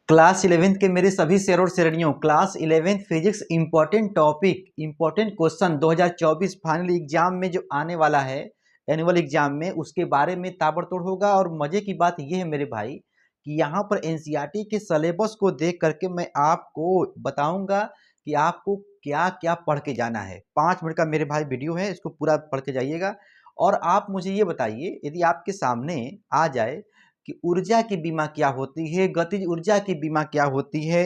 Class 11th के मेरे सभी शेर और शेरनियों, class 11th physics important topic, important question 2024 final exam में जो आने वाला है, एनुअल एग्जाम में, उसके बारे में ताबड़तोड़ होगा। और मजे की बात यह है मेरे भाई कि यहाँ पर एनसीईआरटी के सिलेबस को देख करके मैं आपको बताऊंगा कि आपको क्या क्या पढ़ के जाना है। 5 मिनट का मेरे भाई वीडियो है, इसको पूरा पढ़ के जाइएगा। और आप मुझे ये बताइए, यदि आपके सामने आ जाए कि ऊर्जा की बीमा क्या होती है, गतिज ऊर्जा की बीमा क्या होती है,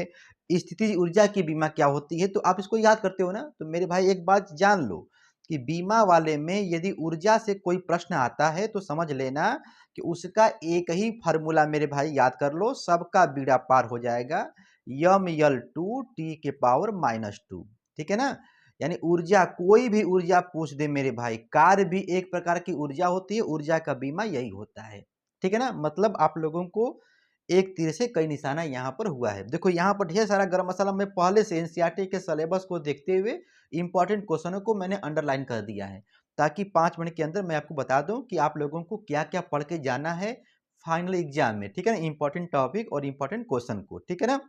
स्थितिज ऊर्जा की बीमा क्या होती है, तो आप इसको याद करते हो ना। तो मेरे भाई एक बात जान लो कि बीमा वाले में यदि ऊर्जा से कोई प्रश्न आता है तो समझ लेना कि उसका एक ही फार्मूला मेरे भाई याद कर लो, सबका बीड़ा पार हो जाएगा। यम यल टू टी के पावर -2, ठीक है ना। यानी ऊर्जा, कोई भी ऊर्जा पूछ दे मेरे भाई, कार्य भी एक प्रकार की ऊर्जा होती है, ऊर्जा का बीमा यही होता है, ठीक है ना। मतलब आप लोगों को एक तीर से कई निशाना यहाँ पर हुआ है। देखो यहाँ पर ढेर सारा गरम मसाला मैं पहले से एनसीईआरटी के सिलेबस को देखते हुए इंपॉर्टेंट क्वेश्चनों को मैंने अंडरलाइन कर दिया है, ताकि 5 मिनट के अंदर मैं आपको बता दूं कि आप लोगों को क्या क्या पढ़ के जाना है फाइनल एग्जाम में, ठीक है ना। इंपॉर्टेंट टॉपिक और इंपॉर्टेंट क्वेश्चन को, ठीक है ना।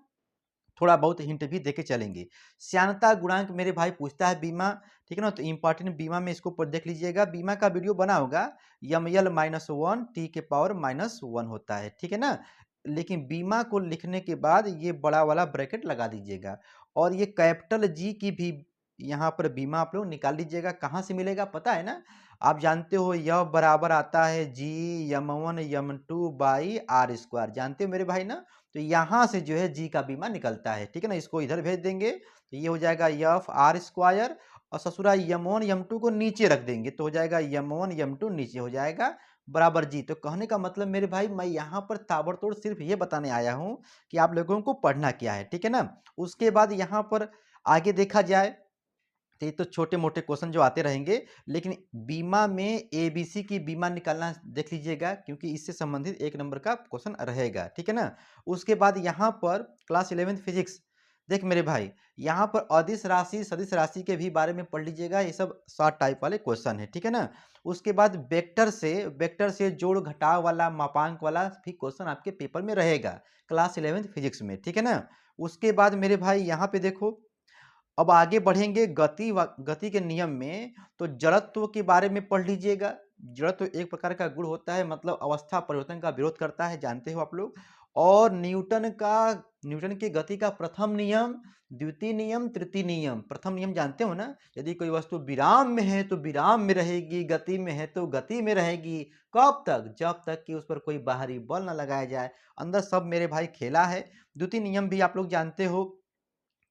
थोड़ा बहुत हिंट भी देके चलेंगे। श्यानता गुणांक मेरे भाई पूछता है बीमा, ठीक है ना। तो इंपॉर्टेंट बीमा में इसको पर देख लीजिएगा, बीमा का वीडियो बना होगा। यम यल -1 टी के पावर -1 होता है, ठीक है ना। लेकिन बीमा को लिखने के बाद ये बड़ा वाला ब्रैकेट लगा दीजिएगा, और ये कैपिटल जी की भी यहाँ पर बीमा आप लोग निकाल लीजिएगा। कहाँ से मिलेगा पता है ना, आप जानते हो यह बराबर आता है जी यम1 यम2 बाई आर स्क्वायर, जानते हो मेरे भाई ना। तो यहाँ से जो है जी का बीमा निकलता है, ठीक है ना। इसको इधर भेज देंगे तो ये हो जाएगा यफ आर स्क्वायर, और ससुरा यम1 यम2 को नीचे रख देंगे तो हो जाएगा यम1 यम2 नीचे हो जाएगा बराबर जी। तो कहने का मतलब मेरे भाई, मैं यहाँ पर ताबड़तोड़ सिर्फ ये बताने आया हूँ कि आप लोगों को पढ़ना क्या है, ठीक है ना। उसके बाद यहाँ पर आगे देखा जाए तो ये तो छोटे मोटे क्वेश्चन जो आते रहेंगे, लेकिन बीमा में एबीसी की बीमा निकालना देख लीजिएगा, क्योंकि इससे संबंधित 1 नंबर का क्वेश्चन रहेगा, ठीक है ना। उसके बाद यहाँ पर क्लास 11th फिजिक्स, देख मेरे भाई, यहाँ पर अदिश राशि सदिश राशि के भी बारे में पढ़ लीजिएगा। ये सब शॉर्ट टाइप वाले क्वेश्चन है, ठीक है ना। उसके बाद वेक्टर से जोड़ घटाव वाला, मापांक वाला भी क्वेश्चन आपके पेपर में रहेगा क्लास 11th फिजिक्स में, ठीक है ना। उसके बाद मेरे भाई यहाँ पे देखो, अब आगे बढ़ेंगे गति के नियम में, तो जड़त्व के बारे में पढ़ लीजिएगा। जड़त्व एक प्रकार का गुण होता है, मतलब अवस्था परिवर्तन का विरोध करता है, जानते हो आप लोग। और न्यूटन के गति का प्रथम नियम, द्वितीय नियम, तृतीय नियम। प्रथम नियम जानते हो ना, यदि कोई वस्तु विराम में है तो विराम में रहेगी, गति में है तो गति में रहेगी। कब तक? जब तक कि उस पर कोई बाहरी बल न लगाया जाए। अंदर सब मेरे भाई खेला है। द्वितीय नियम भी आप लोग जानते हो,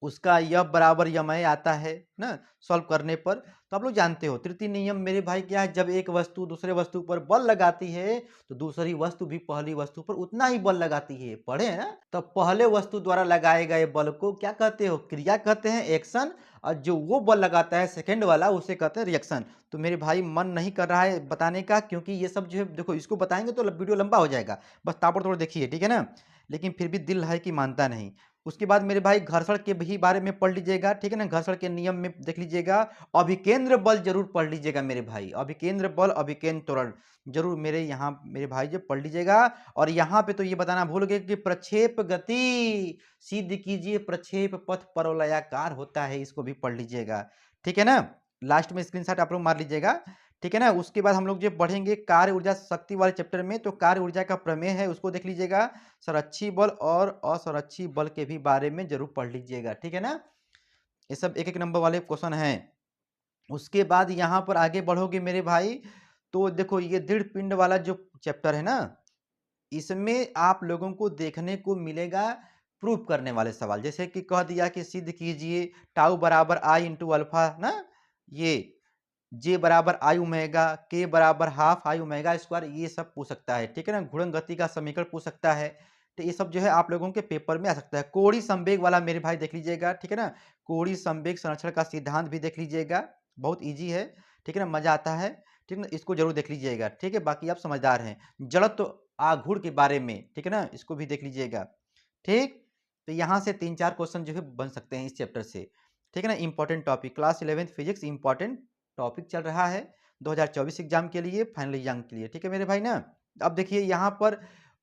उसका यह बराबर यमय आता है ना, सॉल्व करने पर। तो आप लोग जानते हो तृतीय नियम मेरे भाई क्या है, जब एक वस्तु दूसरे वस्तु पर बल लगाती है तो दूसरी वस्तु भी पहली वस्तु पर उतना ही बल लगाती है, पढ़े हैं ना। तो पहले वस्तु द्वारा लगाए गए बल को क्या कहते हो? क्रिया कहते हैं, एक्शन। और जो वो बल लगाता है सेकंड वाला, उसे कहते हैं रिएक्शन। तो मेरे भाई मन नहीं कर रहा है बताने का, क्योंकि ये सब जो है देखो, इसको बताएंगे तो वीडियो लंबा हो जाएगा, बस ताबड़तोड़ देखिए, ठीक है ना। लेकिन फिर भी दिल है कि मानता नहीं। उसके बाद मेरे भाई घर्षण के भी बारे में पढ़ लीजिएगा, ठीक है ना। घर्षण के नियम में देख लीजिएगा। अभिकेंद्र बल जरूर पढ़ लीजिएगा मेरे भाई, अभिकेंद्र बल, अभिकेंद्र त्वरण जरूर मेरे भाई जो पढ़ लीजिएगा। और यहाँ पे तो ये बताना भूल गए कि प्रक्षेप गति सिद्ध कीजिए, प्रक्षेप पथ परवलयाकार होता है, इसको भी पढ़ लीजिएगा, ठीक है ना। लास्ट में स्क्रीनशॉट आप लोग मार लीजिएगा, ठीक है ना। उसके बाद हम लोग जो पढ़ेंगे कार्य ऊर्जा शक्ति वाले चैप्टर में, तो कार्य ऊर्जा का प्रमेय है, उसको देख लीजिएगा। संरक्षी बल और असंरक्षी बल के भी बारे में जरूर पढ़ लीजिएगा, ठीक है ना। ये सब 1-1 नंबर वाले क्वेश्चन हैं। उसके बाद यहाँ पर आगे बढ़ोगे मेरे भाई, तो देखो ये दृढ़ पिंड वाला जो चैप्टर है ना, इसमें आप लोगों को देखने को मिलेगा प्रूफ करने वाले सवाल। जैसे कि कह दिया कि सिद्ध कीजिए टाउ बराबर आई इंटू अल्फा ना, ये जे बराबर आई ओमेगा, के बराबर हाफ आई ओमेगा स्क्वायर, ये सब पूछ सकता है, ठीक है ना। घूर्णन गति का समीकरण पूछ सकता है। तो ये सब जो है आप लोगों के पेपर में आ सकता है। कोणीय संवेग वाला मेरे भाई देख लीजिएगा, ठीक है ना। कोणीय संवेग संरक्षण का सिद्धांत भी देख लीजिएगा, बहुत ईजी है, ठीक है ना, मजा आता है, ठीक है ना। इसको जरूर देख लीजिएगा, ठीक है। बाकी आप समझदार हैं। जड़त्व आघूर्ण के बारे में, ठीक है ना, इसको भी देख लीजिएगा, ठीक। तो यहाँ से 3-4 क्वेश्चन जो है बन सकते हैं इस चैप्टर से, ठीक है ना। Important topic class 11th physics important topic चल रहा है 2024 एग्जाम के लिए, फाइनल एग्जाम के लिए, ठीक है मेरे भाई ना। अब देखिए यहाँ पर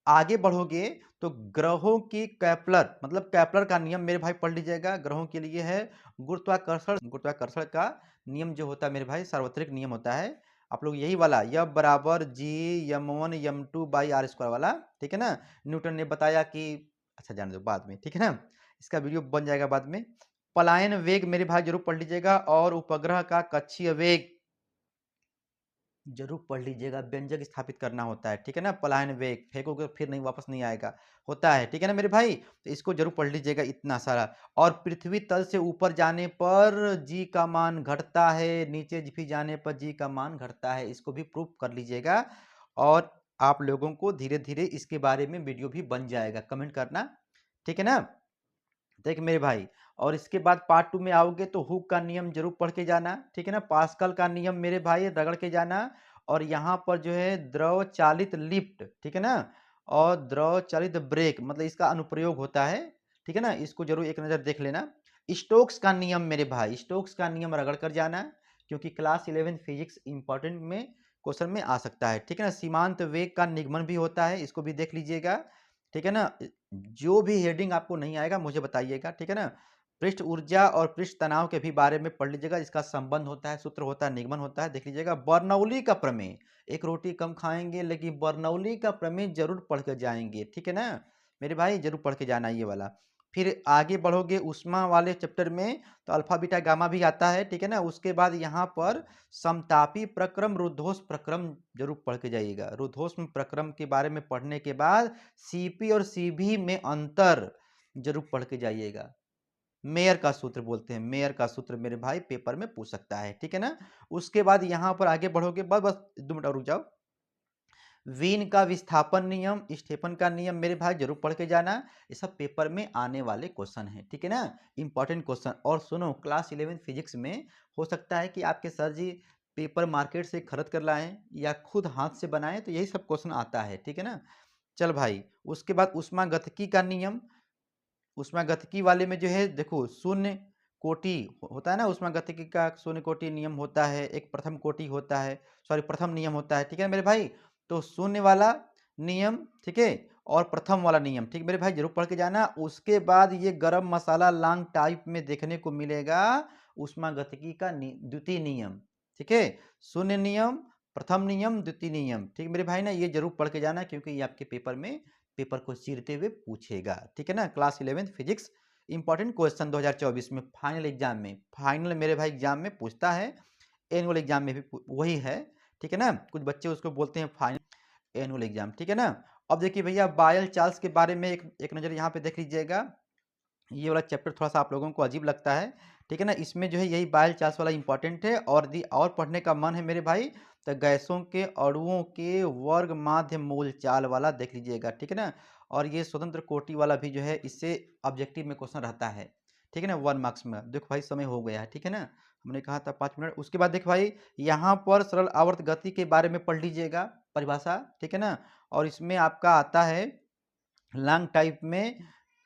आगे बढ़ोगे तो ग्रहों की कैप्लर मतलब कैप्लर का नियम मेरे भाई पढ़ लीजिएगा। ग्रहों के लिए है गुरुत्वाकर्षण। गुरुत्वाकर्षण का नियम जो होता है मेरे भाई सार्वत्रिक नियम होता है। आप लोग यही वाला F बराबर जी M1 M2 by are square वाला, ठीक है ना। न्यूटन ने बताया कि अच्छा जाने दो बाद में, ठीक है ना, इसका वीडियो बन जाएगा बाद में। पलायन वेग मेरे भाई जरूर पढ़ लीजिएगा और उपग्रह का कक्षीय वेग जरूर पढ़ लीजिएगा। व्यंजक स्थापित करना होता है, ठीक है ना। पलायन वेग फेंकोगे तो फिर नहीं वापस नहीं आएगा, होता है, ठीक है ना मेरे भाई। तो इसको जरूर पढ़ लीजिएगा इतना सारा। और पृथ्वी तल से ऊपर जाने पर जी का मान घटता है, नीचे भी जाने पर जी का मान घटता है, इसको भी प्रूफ कर लीजिएगा। और आप लोगों को धीरे धीरे इसके बारे में वीडियो भी बन जाएगा, कमेंट करना, ठीक है ना। देख मेरे भाई, और इसके बाद पार्ट 2 में आओगे तो हुक का नियम जरूर पढ़ के जाना, ठीक है ना। पास्कल का नियम मेरे भाई रगड़ के जाना। और यहाँ पर जो है द्रव चालित लिफ्ट, ठीक है ना, और द्रव चालित ब्रेक मतलब इसका अनुप्रयोग होता है, ठीक है ना। इसको जरूर एक नज़र देख लेना। स्टोक्स का नियम मेरे भाई, स्टोक्स का नियम रगड़ कर जाना, क्योंकि क्लास 11 फिजिक्स इंपॉर्टेंट में क्वेश्चन में आ सकता है, ठीक है ना। सीमांत वेग का निगमन भी होता है, इसको भी देख लीजिएगा, ठीक है ना। जो भी हेडिंग आपको नहीं आएगा मुझे बताइएगा, ठीक है ना। पृष्ठ ऊर्जा और पृष्ठ तनाव के भी बारे में पढ़ लीजिएगा, इसका संबंध होता है, सूत्र होता है, निगमन होता है, देख लीजिएगा। बर्नौली का प्रमेय, एक रोटी कम खाएंगे लेकिन बर्नौली का प्रमेय जरूर पढ़ के जाएंगे, ठीक है ना मेरे भाई, जरूर पढ़ के जाना ये वाला। फिर आगे बढ़ोगे उष्मा वाले चैप्टर में तो अल्फा बीटा गामा भी आता है, ठीक है ना। उसके बाद यहाँ पर समतापी प्रक्रम रुद्धोष्म प्रक्रम जरूर पढ़ के जाइएगा। रुद्धोष्म प्रक्रम के बारे में पढ़ने के बाद सीपी और सीबी में अंतर जरूर पढ़ के जाइएगा। मेयर का सूत्र बोलते हैं, मेयर का सूत्र मेरे भाई पेपर में पूछ सकता है, ठीक है ना। उसके बाद यहाँ पर आगे बढ़ोगे, बस बस 2 मिनट और रुक जाओ। वीन का विस्थापन नियम, स्टेफन का नियम मेरे भाई जरूर पढ़ के जाना, ये सब पेपर में आने वाले क्वेश्चन है, ठीक है ना, इंपॉर्टेंट क्वेश्चन। और सुनो क्लास 11 फिजिक्स में हो सकता है कि आपके सर जी पेपर मार्केट से खरीद कर लाएं या खुद हाथ से बनाएं, तो यही सब क्वेश्चन आता है, ठीक है ना। चल भाई, उसके बाद ऊष्मागतिकी का नियम, ऊष्मागतिकी वाले में जो है देखो शून्य कोटि होता है ना, ऊष्मागतिकी का शून्य कोटि नियम होता है, एक प्रथम कोटि होता है, सॉरी प्रथम नियम होता है, ठीक है मेरे भाई। तो शून्य वाला नियम, ठीक है, और प्रथम वाला नियम, ठीक मेरे भाई जरूर पढ़ के जाना। उसके बाद ये गरम मसाला लॉन्ग टाइप में देखने को मिलेगा, ऊष्मागतिकी का द्वितीय नियम, ठीक है। शून्य नियम, प्रथम नियम, द्वितीय नियम, ठीक मेरे भाई ना, ये जरूर पढ़ के जाना क्योंकि ये आपके पेपर को चीरते हुए पूछेगा, ठीक है ना। क्लास 11 फिजिक्स इंपॉर्टेंट क्वेश्चन 2024 में फाइनल एग्जाम में, फाइनल मेरे भाई एग्जाम में पूछता है, एनुअल एग्जाम में भी वही है, ठीक है ना। कुछ बच्चे उसको बोलते हैं फाइनल एनुअल एग्जाम, ठीक है ना। अब देखिए भैया बायल चार्ल्स के बारे में एक नज़र यहाँ पे देख लीजिएगा। ये वाला चैप्टर थोड़ा सा आप लोगों को अजीब लगता है, ठीक है ना। इसमें जो है यही बायल चार्ल्स वाला इंपॉर्टेंट है। और पढ़ने का मन है मेरे भाई तो गैसों के अणुओं के वर्ग माध्य मूल चाल वाला देख लीजिएगा, ठीक है ना। और ये स्वतंत्र कोटि वाला भी जो है इससे ऑब्जेक्टिव में क्वेश्चन रहता है, ठीक है ना, 1 मार्क्स में। देखो भाई समय हो गया है, ठीक है ना, हमने कहा था 5 मिनट। उसके बाद देख भाई यहाँ पर सरल आवर्त गति के बारे में पढ़ लीजिएगा परिभाषा, ठीक है ना। और इसमें आपका आता है लॉन्ग टाइप में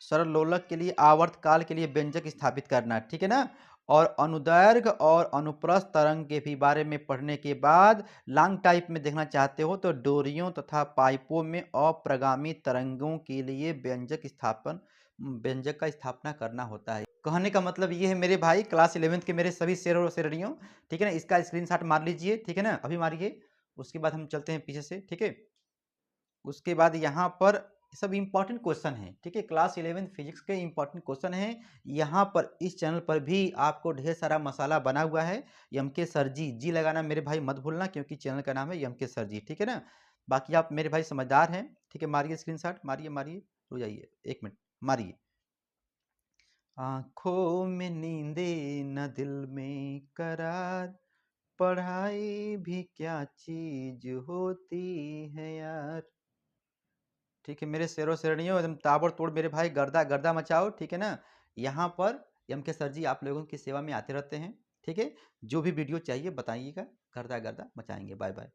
सरल लोलक के लिए आवर्त काल के लिए व्यंजक स्थापित करना, ठीक है ना। और अनुदैर्घ्य और अनुप्रस्थ तरंग के भी बारे में पढ़ने के बाद लॉन्ग टाइप में देखना चाहते हो तो डोरियों तथा पाइपों में अप्रगामी तरंगों के लिए व्यंजक का स्थापना करना होता है। कहने का मतलब ये है मेरे भाई क्लास 11th के मेरे सभी शेर और शेरड़ियों, ठीक है ना, इसका स्क्रीनशॉट मार लीजिए, ठीक है ना, अभी मारिए। उसके बाद हम चलते हैं पीछे से, ठीक है। उसके बाद यहाँ पर सब इंपॉर्टेंट क्वेश्चन है, ठीक है, क्लास 11 फिजिक्स के इंपॉर्टेंट क्वेश्चन है। यहाँ पर इस चैनल पर भी आपको ढेर सारा मसाला बना हुआ है। एम के सर जी लगाना मेरे भाई मत भूलना, क्योंकि चैनल का नाम है एम के सर जी, ठीक है ना। बाकी आप मेरे भाई समझदार हैं, ठीक है, मारिए स्क्रीनशॉट, मारिए मारिए, रुक जाइए 1 मिनट, मारिए। आंखों में नींदे न दिल में करार, पढ़ाई भी क्या चीज होती है यार। ठीक है मेरे शेरों शेरनियों, एकदम ताबड़तोड़ मेरे भाई गर्दा गर्दा मचाओ, ठीक है ना। यहाँ पर एम के सर जी आप लोगों की सेवा में आते रहते हैं, ठीक है। जो भी वीडियो चाहिए बताइएगा, गर्दा गर्दा मचाएंगे। Bye bye.